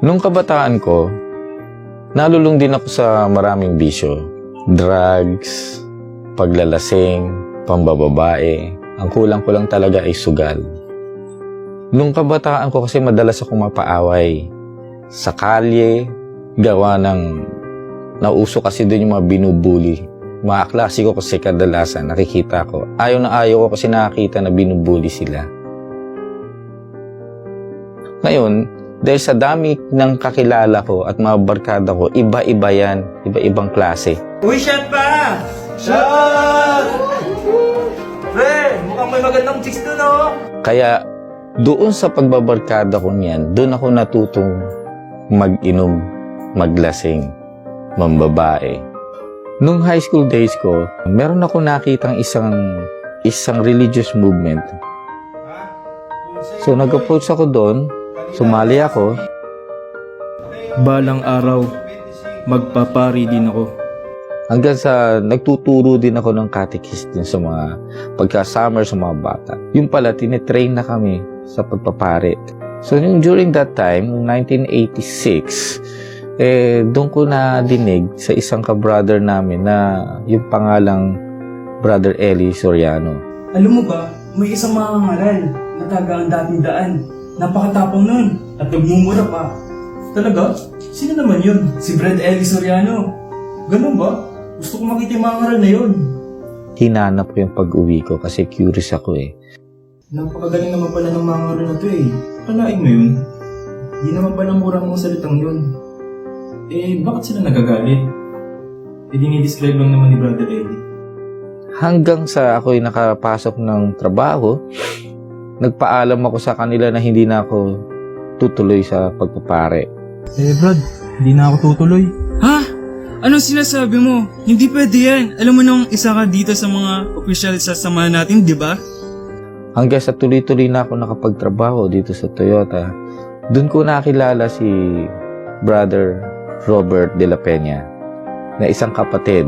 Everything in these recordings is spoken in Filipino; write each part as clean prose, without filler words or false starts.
Nung kabataan ko, nalulung din ako sa maraming bisyo. Drugs, paglalasing, pambababae. Ang kulang ko lang talaga ay sugal. Nung kabataan ko kasi madalas akong mapaaway. Sa kalye, gawa ng nauso kasi doon yung mga binubuli. Mga klase ko kasi kadalasan, nakikita ko. Ayaw na ayaw ko kasi nakakita na binubuli sila. Ngayon, dahil sa dami ng kakilala ko at mga barkada ko, iba-iba yan, iba-ibang klase. Uy, shot pa! Shot! Pre, mukhang may magandang chicks doon, oh! Kaya, doon sa pagbabarkada ko niyan, doon ako natutong mag-inom, maglasing, mambabae. Nung high school days ko, meron ako nakitang isang religious movement. So, nag-approach ako doon, sumali ako. Balang araw, magpapari din ako. Hanggang sa nagtuturo din ako ng catechist din sa mga pagka-summer sa mga bata. Yung pala, tinetrain na kami sa pagpapare. So, during that time, noong 1986, doon ko na dinig sa isang ka-brother namin na yung pangalang Brother Eli Soriano. Alam mo ba, may isang mangangaral na taga ang dating daan. Napakatapang nun at nagmumura pa. Talaga? Sino naman yun? Si Brad Eli Soriano. Ganun ba? Gusto ko makita yung mangangaral na yun. Hinanap ko yung pag-uwi ko kasi curious ako eh. Napakagaling naman pala ng mangangaral na to eh. Kalain mo yun. Di naman pala mura mong salitang yun. Bakit sila nagagalit? Dinidescribe lang naman ni Brother Eli. Hanggang sa ako'y nakapasok ng trabaho, nagpaalam ako sa kanila na hindi na ako tutuloy sa pagpapare. Brad, hindi na ako tutuloy. Ha? Anong sinasabi mo? Hindi pwede yan. Alam mo nung isa ka dito sa mga official sa samahan natin, di ba? Hanggang sa tuloy-tuloy na ako nakapagtrabaho dito sa Toyota, doon ko nakilala si Brother Robert de la Peña, na isang kapatid.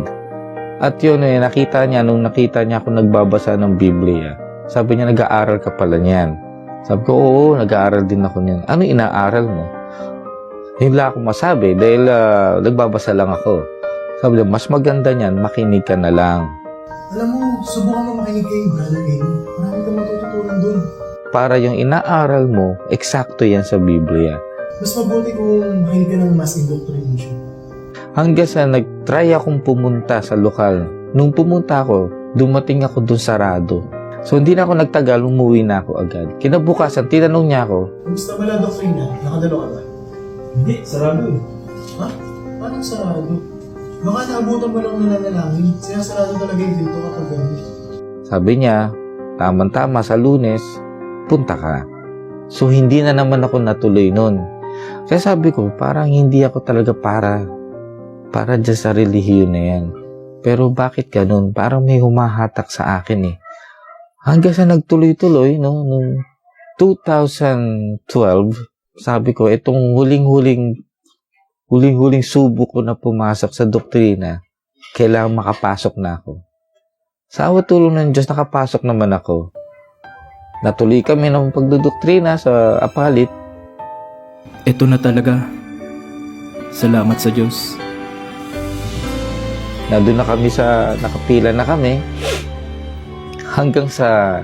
At yun nakita niya, nung nakita niya ako nagbabasa ng Biblia, sabi niya, nag-aaral ka pala niyan. Sabi ko, oo, nag-aaral din ako niyan. Ano inaaral mo? Hindi lang ako masabi dahil nagbabasa lang ako. Sabi niya, mas maganda niyan, makinig ka na lang. Alam mo, subukan mo makinig kay Brother Eli. Marami kang matututunan dun. Para yung inaaral mo, eksakto yan sa Biblia. Mas mabuti kung makinig ka ng mass indoctrination. Hanggang sa nag-try akong pumunta sa lokal. Nung pumunta ako, dumating ako dun sarado. So hindi na ako nagtagal, umuwi na ako agad. Kinabukasan, tinanong niya ako, Kumusta pala doktrina? Nakadalo ka ba? Hindi, sarado. Ha? Parang sarado? Baka naabutan mo lang nananalangin. Sinasarado talaga yung dito kapag gano'n. sabi niya, tama-tama sa Lunes, punta ka. So hindi na naman ako natuloy nun. Kaya sabi ko, parang hindi ako talaga para dyan sa relihiyon na yan. Pero bakit ganun? Parang may humahatak sa akin eh. Hanggang sa nagtuloy-tuloy, no, nung 2012, sabi ko, itong huling-huling subok ko na pumasok sa doktrina, kailangan makapasok na ako. Sa awa tulong ng Diyos, nakapasok naman ako. Natuloy kami ng pagdodoktrina sa Apalit. Ito na talaga. Salamat sa Diyos. Nandun na kami nakapila na kami. Hanggang sa,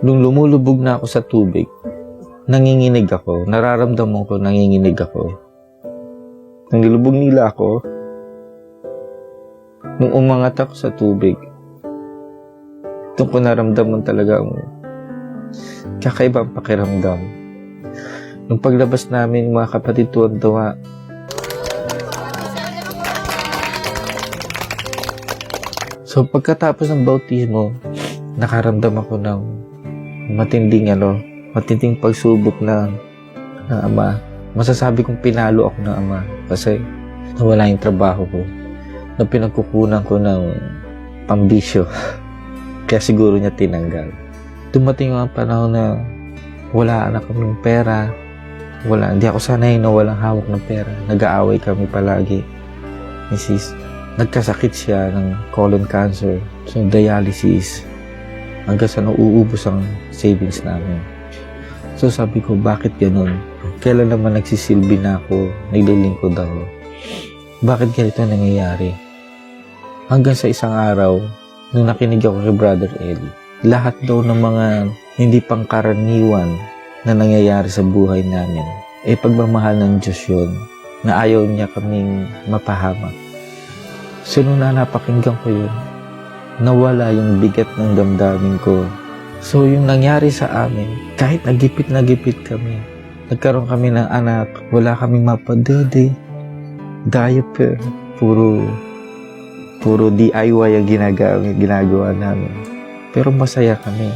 nung lumulubog na ako sa tubig, nanginginig ako. Nararamdaman ko, nanginginig ako. Nung nilubog nila ako, nung umangat ako sa tubig, doon ko naramdaman talaga ang kakaibang pakiramdam. Nung paglabas namin, mga kapatid, tuwan-tuwa. So, pagkatapos ng bautismo, nakaramdam ako ng matinding pagsubok ng Ama. Masasabi kong pinalo ako ng Ama kasi nawala yung trabaho ko na pinagkukunan ko ng pambisyo. Kaya siguro niya tinanggal. Dumating ang panahon na wala na kaming pera. Hindi ako sanay na walang hawak ng pera. Nag-aaway kami palagi. Mrs. Nagkasakit siya ng colon cancer. So, dialysis. Hanggang sa nauubos ang savings namin. So, sabi ko, bakit ganun? kailan naman nagsisilbi na ako, naglilingkod ako. Bakit ganito nangyayari? Hanggang sa isang araw, nung nakinig ako kay Brother Eli, lahat daw ng mga hindi pangkaraniwan na nangyayari sa buhay namin, pagmamahal ng Diyos yun, na ayaw niya kaming mapahamak. So nung napakinggan ko yun, nawala yung bigat ng damdamin ko. So yung nangyari sa amin, kahit nagipit kami, nagkaroon kami ng anak, wala kaming mapadede, diaper, puro DIY ang ginagawa namin. Pero masaya kami.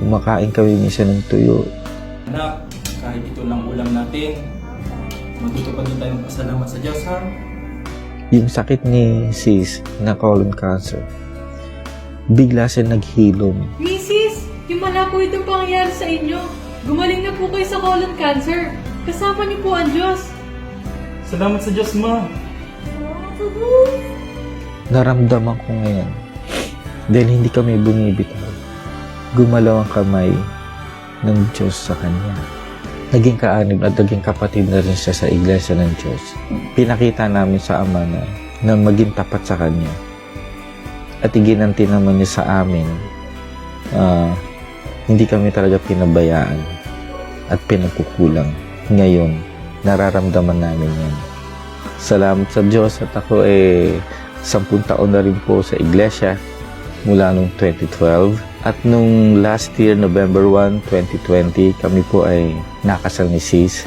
Kumakain kami minsan ng tuyo. Anak, kahit ito lang ulam natin, matuto pa din tayong pasalamat sa Diyos, ha? Yung sakit ni sis na colon cancer, bigla siya naghilom. Mrs., yung wala po itong pangyayari sa inyo. Gumaling na po kayo sa colon cancer. Kasama niyo po ang Diyos. Salamat sa Diyos, ma. Naramdaman ko ngayon, dahil hindi kami bumibitaw, gumalaw ang kamay ng Diyos sa Kanya. Naging kaanib at naging kapatid na rin siya sa iglesia ng Diyos. Pinakita namin sa Ama na maging tapat sa Kanya. At iginanti naman niya sa amin, hindi kami talaga pinabayaan at pinagkukulang. Ngayon, nararamdaman namin yan. Salamat sa Diyos at ako 10 taon na rin po sa iglesia mula nung 2012. At nung last year, November 1, 2020, kami po ay nakasal ni sis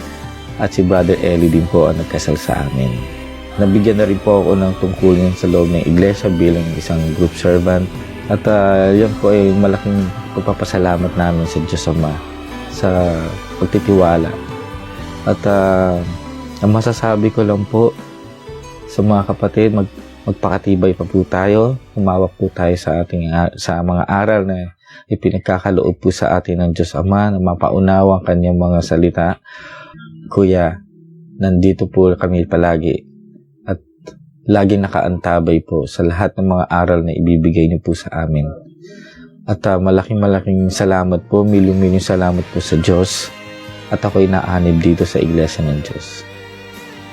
at si Brother Eli din po ang nagkasal sa amin. Nabigyan na rin po ako ng tungkulin sa loob ng iglesia bilang isang group servant. At yan po ay malaking pagpapasalamat namin sa Diyos Ama sa pagtitiwala. At ang masasabi ko lang po sa mga kapatid, magpakatibay pa po tayo, humawak po tayo sa mga aral na ipinagkakaloob po sa atin ng Diyos Ama, na mapaunawa ang kanyang mga salita. Kuya, nandito po kami palagi at laging nakaantabay po sa lahat ng mga aral na ibibigay niyo po sa amin. At malaking salamat po, milyong salamat po sa Diyos at ako'y naanib dito sa Iglesia ng Diyos.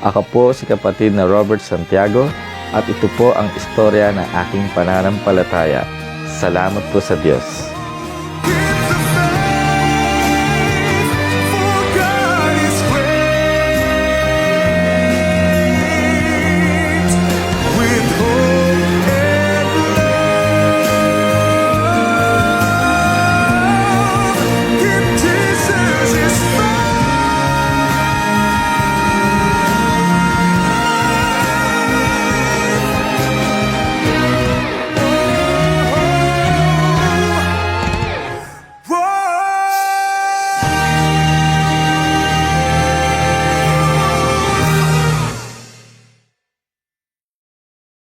Ako po si kapatid na Robert Santiago at ito po ang istorya ng aking pananampalataya. Salamat po sa Diyos.